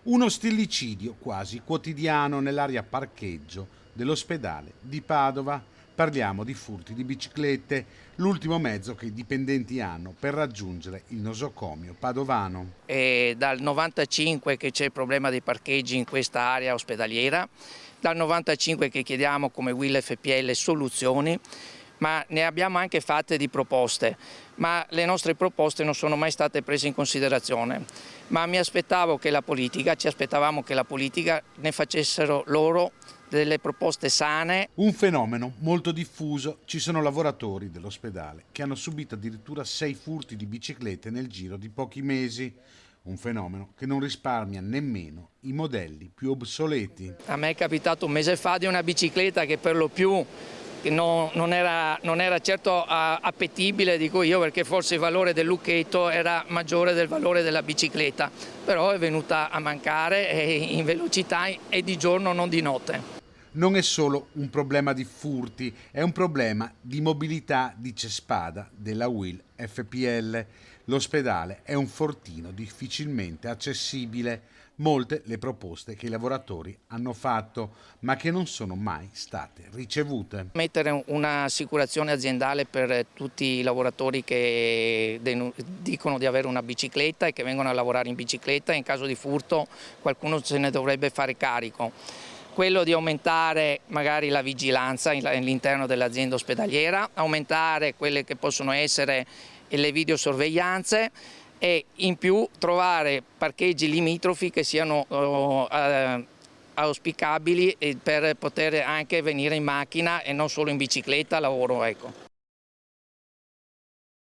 Uno stillicidio quasi quotidiano nell'area parcheggio dell'ospedale di Padova. Parliamo di furti di biciclette, l'ultimo mezzo che i dipendenti hanno per raggiungere il nosocomio padovano. È dal 95 che c'è il problema dei parcheggi in questa area ospedaliera, dal 95 che chiediamo come Will FPL soluzioni, ma ne abbiamo anche fatte di proposte, ma le nostre proposte non sono mai state prese in considerazione. Ma ci aspettavamo che la politica ne facessero loro delle proposte sane. Un fenomeno molto diffuso. Ci sono lavoratori dell'ospedale che hanno subito addirittura 6 furti di biciclette nel giro di pochi mesi. Un fenomeno che non risparmia nemmeno i modelli più obsoleti. A me è capitato un mese fa di una bicicletta che per lo più non era certo appetibile, dico io, perché forse il valore del lucchetto era maggiore del valore della bicicletta, però è venuta a mancare in velocità e di giorno, non di notte. Non è solo un problema di furti, è un problema di mobilità, dice Spada della Will FPL. L'ospedale è un fortino difficilmente accessibile. Molte le proposte che i lavoratori hanno fatto, ma che non sono mai state ricevute. Mettere un'assicurazione aziendale per tutti i lavoratori che dicono di avere una bicicletta e che vengono a lavorare in bicicletta, in caso di furto qualcuno se ne dovrebbe fare carico. Quello di aumentare magari la vigilanza all'interno dell'azienda ospedaliera, aumentare quelle che possono essere le videosorveglianze e in più trovare parcheggi limitrofi che siano auspicabili per poter anche venire in macchina e non solo in bicicletta a lavoro, ecco.